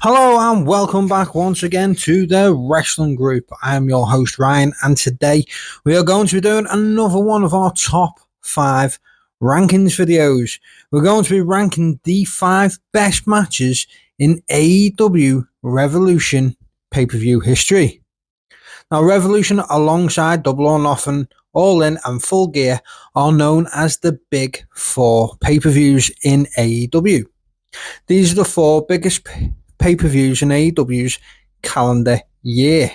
Hello and welcome back once again to the Wrestling Group. I am your host Ryan, and today we are going to be doing another one of our top 5 rankings videos. We're going to be ranking the 5 best matches in AEW Revolution pay-per-view history. Now, Revolution alongside Double or Nothing, All In and Full Gear are known as the Big 4 pay-per-views in AEW. These are the 4 biggest pay-per-views in AEW's calendar year.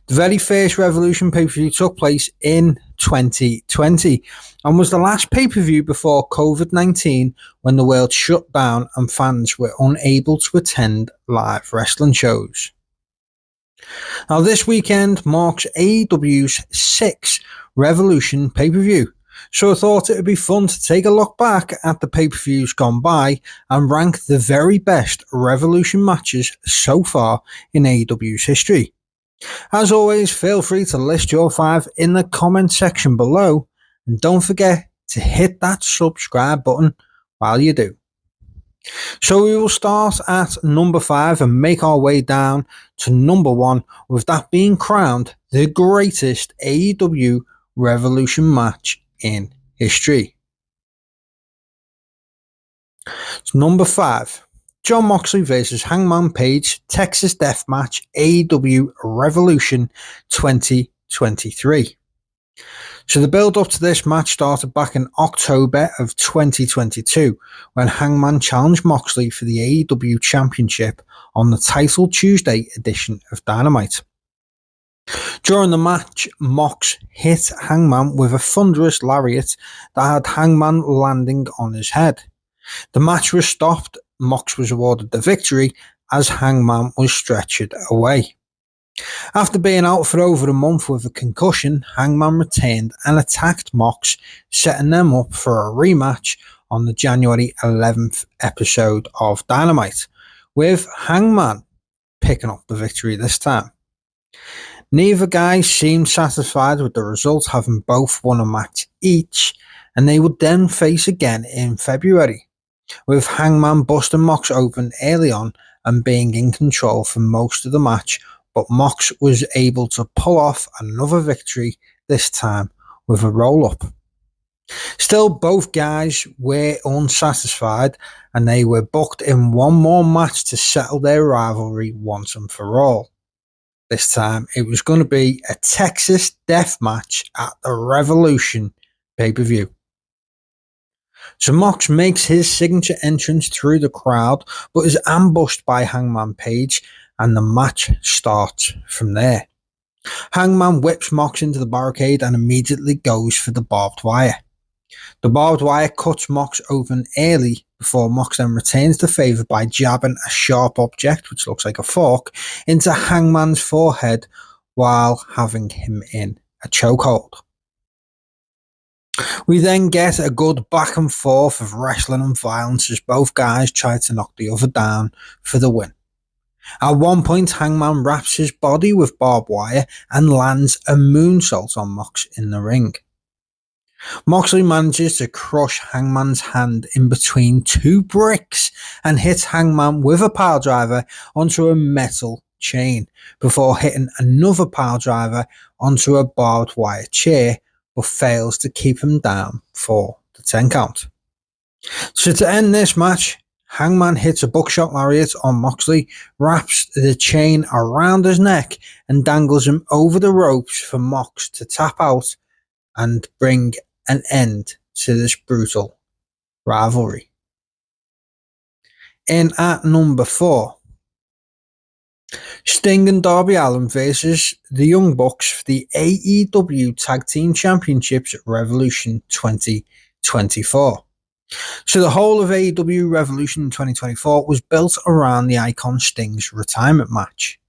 The very first Revolution pay-per-view took place in 2020 and was the last pay-per-view before COVID-19, when the world shut down and fans were unable to attend live wrestling shows. Now, this weekend marks AEW's 6th Revolution pay-per-view, so I thought it would be fun to take a look back at the pay-per-views gone by and rank the very best Revolution matches so far in AEW's history. As always, feel free to list your 5 in the comment section below, and don't forget to hit that subscribe button while you do. So we will start at number 5 and make our way down to number 1, with that being crowned the greatest AEW Revolution match in history. So number 5, Jon Moxley vs Hangman Page Texas Deathmatch AEW Revolution 2023. So the build up to this match started back in October of 2022, when Hangman challenged Moxley for the AEW Championship on the Title Tuesday edition of Dynamite. During the match, Mox hit Hangman with a thunderous lariat that had Hangman landing on his head. The match was stopped. Mox was awarded the victory as Hangman was stretchered away. After being out for over a month with a concussion, Hangman returned and attacked Mox, setting them up for a rematch on the January 11th episode of Dynamite, with Hangman picking up the victory this time. Neither guy seemed satisfied with the result, having both won a match each, and they would then face again in February, with Hangman busting Mox open early on and being in control for most of the match, but Mox was able to pull off another victory, this time with a roll-up. Still, both guys were unsatisfied, and they were booked in one more match to settle their rivalry once and for all. This time, it was going to be a Texas Death Match at the Revolution pay-per-view. So Mox makes his signature entrance through the crowd, but is ambushed by Hangman Page, and the match starts from there. Hangman whips Mox into the barricade and immediately goes for the barbed wire. The barbed wire cuts Mox open early, before Mox then returns the favour by jabbing a sharp object, which looks like a fork, into Hangman's forehead while having him in a chokehold. We then get a good back and forth of wrestling and violence as both guys try to knock the other down for the win. At one point, Hangman wraps his body with barbed wire and lands a moonsault on Mox in the ring. Moxley manages to crush Hangman's hand in between 2 bricks and hits Hangman with a piledriver onto a metal chain, before hitting another piledriver onto a barbed wire chair, but fails to keep him down for the 10 count. So to end this match, Hangman hits a buckshot lariat on Moxley, wraps the chain around his neck, and dangles him over the ropes for Mox to tap out and bring an end to this brutal rivalry. In at number 4, Sting and Darby Allin versus the Young Bucks for the AEW Tag Team Championships at Revolution 2024. So the whole of AEW Revolution 2024 was built around the icon Sting's retirement match.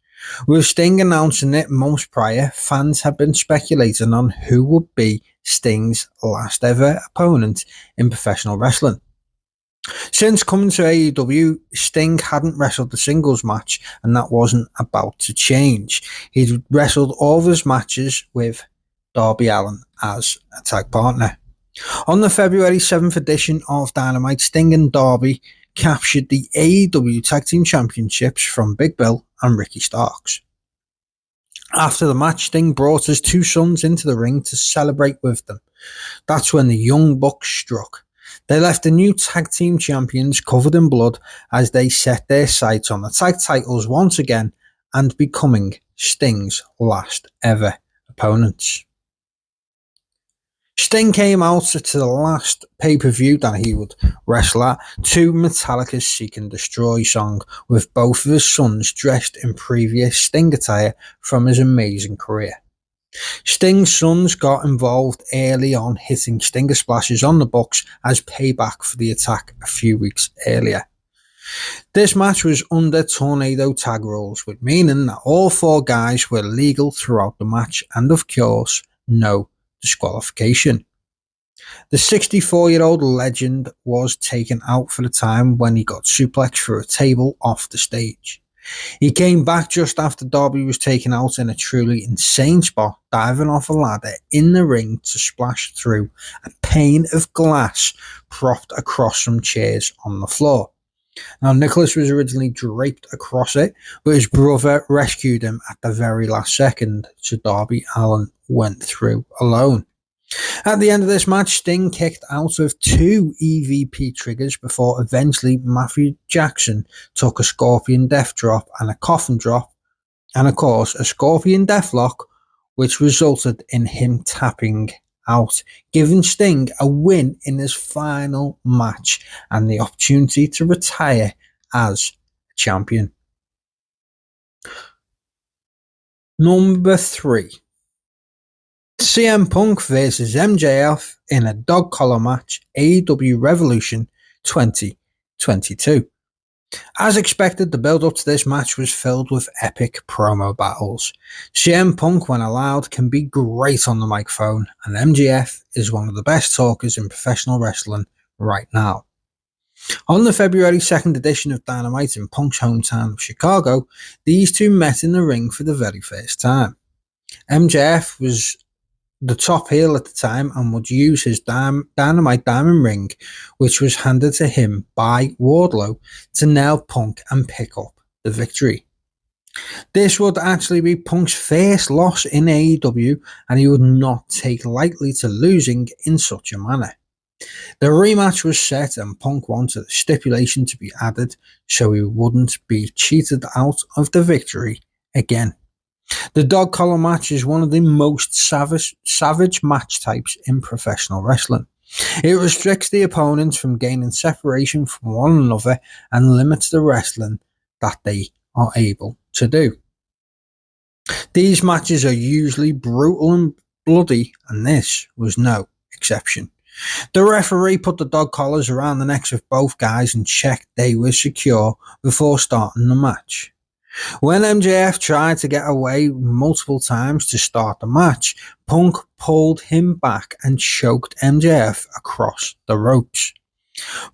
With Sting announcing it months prior, fans had been speculating on who would be Sting's last ever opponent in professional wrestling. Since coming to AEW, Sting hadn't wrestled a singles match, and that wasn't about to change. He'd wrestled all of his matches with Darby Allin as a tag partner. On the February 7th edition of Dynamite, Sting and Darby captured the AEW Tag Team Championships from Big Bill and Ricky Starks. After the match, Sting brought his two sons into the ring to celebrate with them. That's when the Young Bucks struck. They left the new tag team champions covered in blood as they set their sights on the tag titles once again and becoming Sting's last ever opponents. Sting came out to the last pay-per-view that he would wrestle at to Metallica's Seek and Destroy song, with both of his sons dressed in previous Sting attire from his amazing career. Sting's sons got involved early on, hitting Stinger splashes on the Bucks as payback for the attack a few weeks earlier. This match was under Tornado Tag rules, with meaning that all four guys were legal throughout the match and of course no disqualification. The 64-year-old legend was taken out for the time when he got suplexed through a table off the stage. He came back just after Darby was taken out in a truly insane spot, diving off a ladder in the ring to splash through a pane of glass propped across some chairs on the floor. Now, Nicholas was originally draped across it, but his brother rescued him at the very last second, so Darby Allin went through alone. At the end of this match, Sting kicked out of two EVP triggers before eventually Matthew Jackson took a Scorpion Death Drop and a Coffin Drop, and of course a Scorpion Deathlock, which resulted in him tapping out, giving Sting a win in his final match and the opportunity to retire as champion. Number 3. CM Punk vs MJF in a dog collar match, AEW Revolution 2022. As expected, the build-up to this match was filled with epic promo battles. CM Punk, when allowed, can be great on the microphone, and MJF is one of the best talkers in professional wrestling right now. On the February 2nd edition of Dynamite in Punk's hometown of Chicago, these two met in the ring for the very first time. MJF was the top heel at the time and would use his Dynamite Diamond Ring, which was handed to him by Wardlow, to nail Punk and pick up the victory. This would actually be Punk's first loss in AEW, and he would not take lightly to losing in such a manner. The rematch was set and Punk wanted a stipulation to be added so he wouldn't be cheated out of the victory again. The dog collar match is one of the most savage match types in professional wrestling. It restricts the opponents from gaining separation from one another and limits the wrestling that they are able to do. These matches are usually brutal and bloody, and this was no exception. The referee put the dog collars around the necks of both guys and checked they were secure before starting the match. When MJF tried to get away multiple times to start the match, Punk pulled him back and choked MJF across the ropes.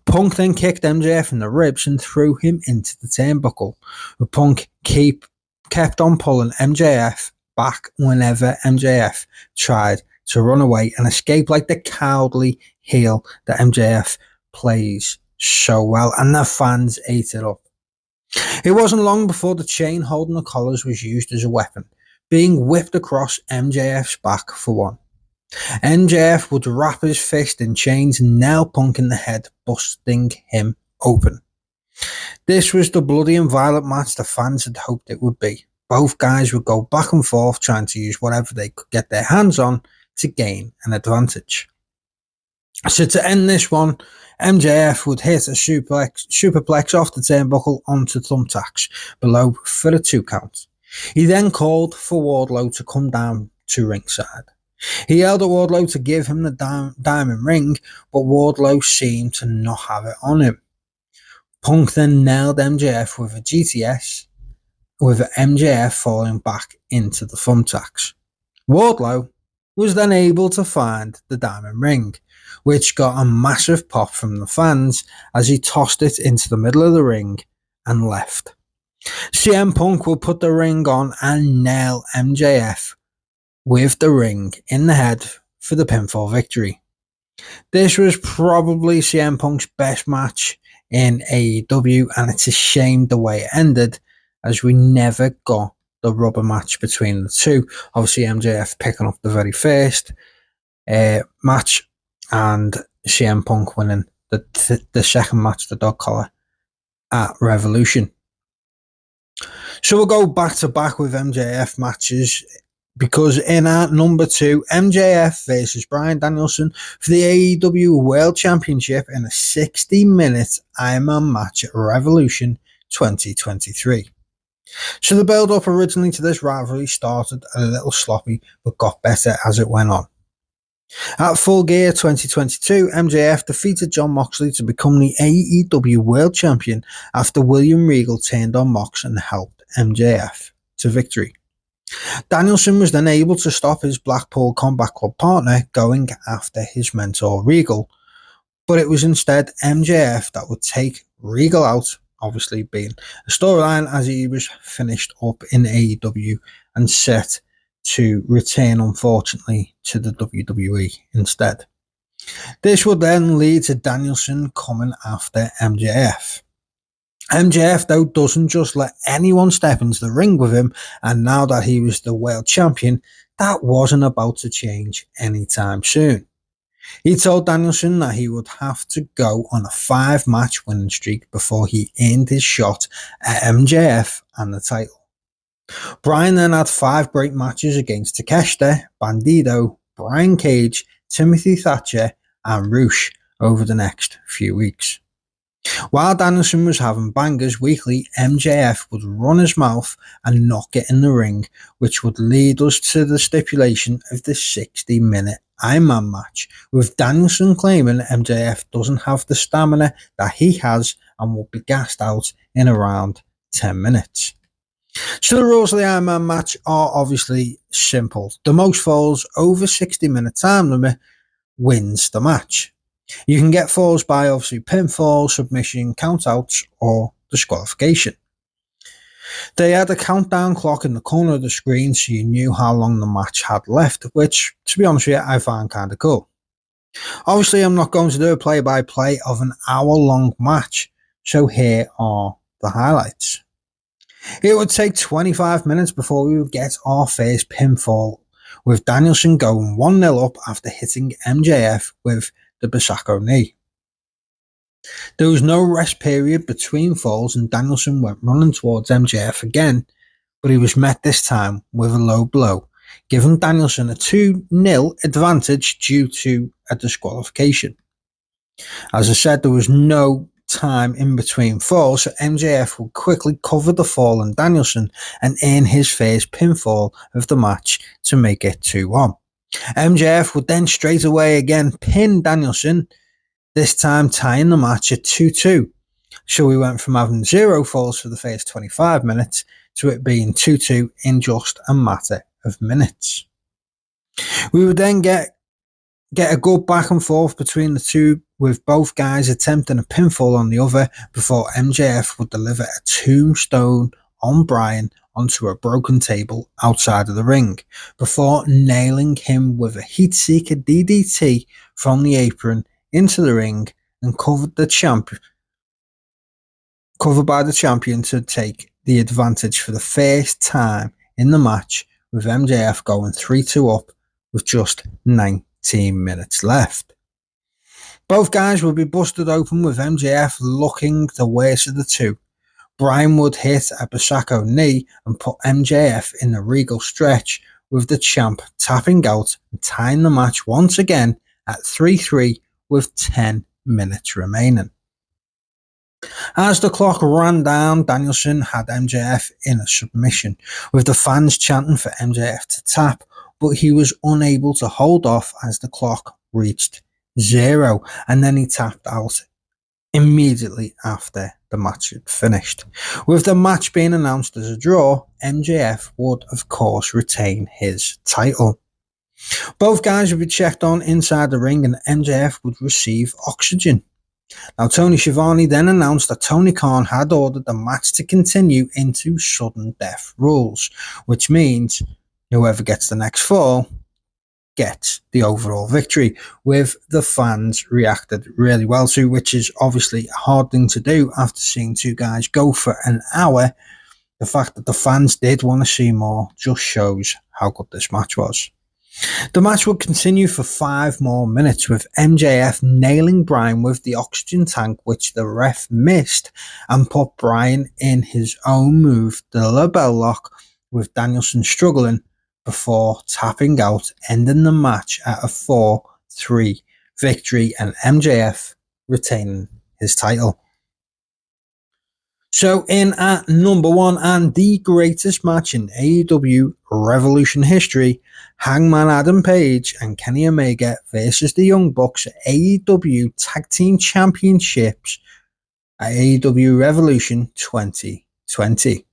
Punk then kicked MJF in the ribs and threw him into the turnbuckle. Punk kept on pulling MJF back whenever MJF tried to run away and escape like the cowardly heel that MJF plays so well, and the fans ate it up. It wasn't long before the chain holding the collars was used as a weapon, being whipped across MJF's back for one. MJF would wrap his fist in chains and nail Punk in the head, busting him open. This was the bloody and violent match the fans had hoped it would be. Both guys would go back and forth trying to use whatever they could get their hands on to gain an advantage. So to end this one, MJF would hit a superplex off the turnbuckle onto thumbtacks below for a 2 count. He then called for Wardlow to come down to ringside. He yelled at Wardlow to give him the diamond ring, but Wardlow seemed to not have it on him. Punk then nailed MJF with a GTS, with MJF falling back into the thumbtacks. Wardlow was then able to find the diamond ring, which got a massive pop from the fans as he tossed it into the middle of the ring and left. CM Punk will put the ring on and nail MJF with the ring in the head for the pinfall victory. This was probably CM Punk's best match in AEW, and it's a shame the way it ended, as we never got the rubber match between the two. Obviously, MJF picking up the very first match, and CM Punk winning the second match, the dog collar, at Revolution. So we'll go back to back with MJF matches, because in at number 2, MJF versus Bryan Danielson for the AEW World Championship in a 60-minute Ironman match at Revolution 2023. So the build-up originally to this rivalry started a little sloppy, but got better as it went on. At Full Gear 2022, MJF defeated Jon Moxley to become the AEW World Champion after William Regal turned on Mox and helped MJF to victory. Danielson was then able to stop his Blackpool Combat Club partner going after his mentor Regal, but it was instead MJF that would take Regal out, obviously being a storyline as he was finished up in AEW and set to return, unfortunately, to the WWE instead. This would then lead to Danielson coming after MJF. MJF, though, doesn't just let anyone step into the ring with him, and now that he was the world champion, that wasn't about to change anytime soon. He told Danielson that he would have to go on a 5-match winning streak before he earned his shot at MJF and the title. Bryan then had 5 great matches against Takeshita, Bandido, Brian Cage, Timothy Thatcher and Rush over the next few weeks. While Danielson was having bangers weekly, MJF would run his mouth and not get in the ring, which would lead us to the stipulation of the 60-minute Ironman match, with Danielson claiming MJF doesn't have the stamina that he has and will be gassed out in around 10 minutes. So the rules of the Ironman match are obviously simple. The most falls over 60-minute time limit wins the match. You can get falls by obviously pinfall, submission, countouts, or disqualification. They had a countdown clock in the corner of the screen so you knew how long the match had left, which, to be honest with you, I found kind of cool. Obviously, I'm not going to do a play-by-play of an hour-long match, so here are the highlights. It would take 25 minutes before we would get our first pinfall, with Danielson going 1-0 up after hitting MJF with the Basako knee. There was no rest period between falls and Danielson went running towards MJF again, but he was met this time with a low blow, giving Danielson a 2-0 advantage due to a disqualification. As I said, there was no time in between falls, so MJF would quickly cover the fall on Danielson and earn his first pinfall of the match to make it 2-1. MJF would then straight away again pin Danielson, this time tying the match at 2-2. So we went from having 0 falls for the first 25 minutes to it being 2-2 in just a matter of minutes. We would then get a good back and forth between the two, with both guys attempting a pinfall on the other before MJF would deliver a tombstone on Bryan onto a broken table outside of the ring, before nailing him with a Heatseeker DDT from the apron into the ring and covered by the champion to take the advantage for the first time in the match, with MJF going 3-2 up with just 19 minutes left. Both guys would be busted open, with MJF looking the worst of the two. Bryan would hit a Basako knee and put MJF in the Regal stretch, with the champ tapping out and tying the match once again at 3-3 with 10 minutes remaining. As the clock ran down, Danielson had MJF in a submission, with the fans chanting for MJF to tap, but he was unable to hold off as the clock reached 0, and then he tapped out immediately after the match had finished. With the match being announced as a draw, MJF would of course retain his title. Both guys would be checked on inside the ring and MJF would receive oxygen. Now, Tony Schiavone then announced that Tony Khan had ordered the match to continue into sudden death rules, which means whoever gets the next fall gets the overall victory, with the fans reacted really well to, which is obviously a hard thing to do after seeing two guys go for an hour. The fact that the fans did want to see more just shows how good this match was. The match would continue for 5 more minutes, with MJF nailing Bryan with the oxygen tank, which the ref missed, and put Bryan in his own move, the label lock, with Danielson struggling before tapping out, ending the match at a 4-3 victory and MJF retaining his title. So in at number 1 and the greatest match in AEW Revolution history, Hangman Adam Page and Kenny Omega versus the Young Bucks at AEW Tag Team Championships at AEW Revolution 2020.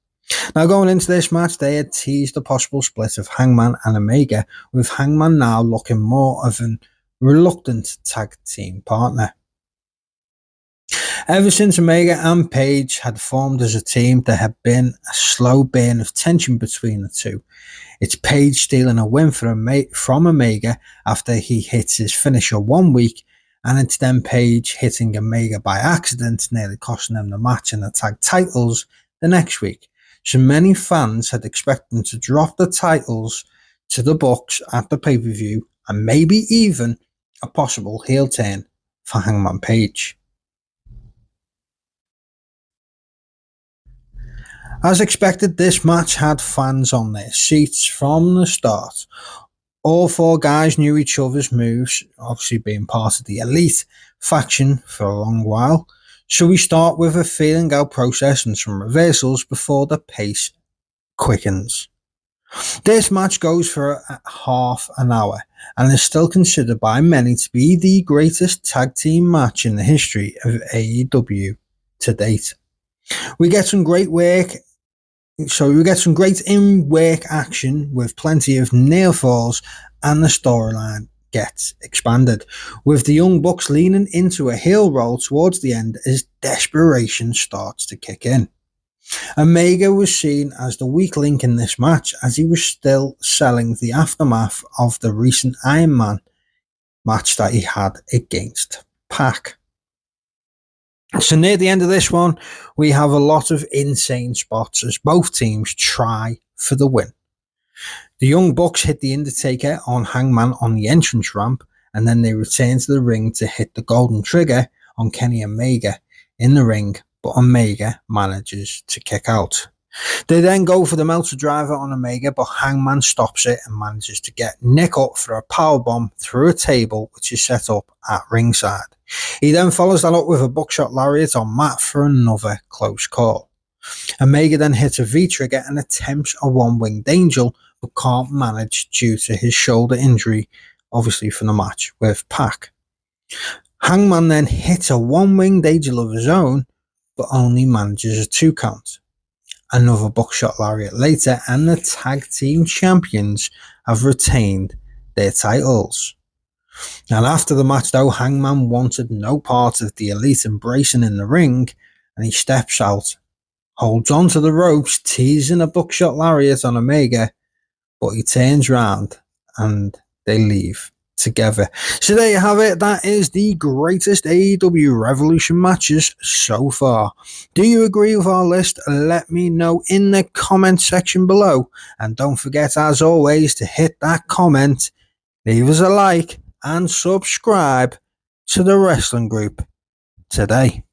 Now going into this match, they had teased a possible split of Hangman and Omega, with Hangman now looking more of an reluctant tag team partner. Ever since Omega and Page had formed as a team, there had been a slow burn of tension between the two. It's Page stealing a win from Omega after he hits his finisher one week, and it's then Page hitting Omega by accident, nearly costing them the match and the tag titles the next week. So many fans had expected them to drop the titles to the Bucks at the pay-per-view, and maybe even a possible heel turn for Hangman Page. As expected, this match had fans on their seats from the start. All 4 guys knew each other's moves, obviously being part of the Elite faction for a long while. So we start with a feeling out process and some reversals before the pace quickens. This match goes for half an hour and is still considered by many to be the greatest tag team match in the history of AEW to date. We get some great in-work action with plenty of near falls, and the storyline gets expanded, with the Young Bucks leaning into a heel roll towards the end as desperation starts to kick in. Omega was seen as the weak link in this match, as he was still selling the aftermath of the recent Iron Man match that he had against Pac. So near the end of this one, we have a lot of insane spots as both teams try for the win. The Young Bucks hit the Undertaker on Hangman on the entrance ramp, and then they return to the ring to hit the Golden Trigger on Kenny Omega in the ring, but Omega manages to kick out. They then go for the Meltzer Driver on Omega, but Hangman stops it and manages to get Nick up for a powerbomb through a table which is set up at ringside. He then follows that up with a buckshot lariat on Matt for another close call. Omega then hits a V-trigger and attempts a one-winged angel, but can't manage due to his shoulder injury, obviously from the match with Pac. Hangman then hits a one-winged angel of his own, but only manages a 2 count. Another buckshot lariat later, and the tag team champions have retained their titles. And after the match though, Hangman wanted no part of the Elite embracing in the ring, and he steps out, holds on to the ropes, teasing a buckshot lariat on Omega, but he turns round and they leave together. So there you have it. That is the greatest AEW Revolution matches so far. Do you agree with our list? Let me know in the comment section below, and don't forget, as always, to hit that comment, leave us a like, and subscribe to the wrestling group today.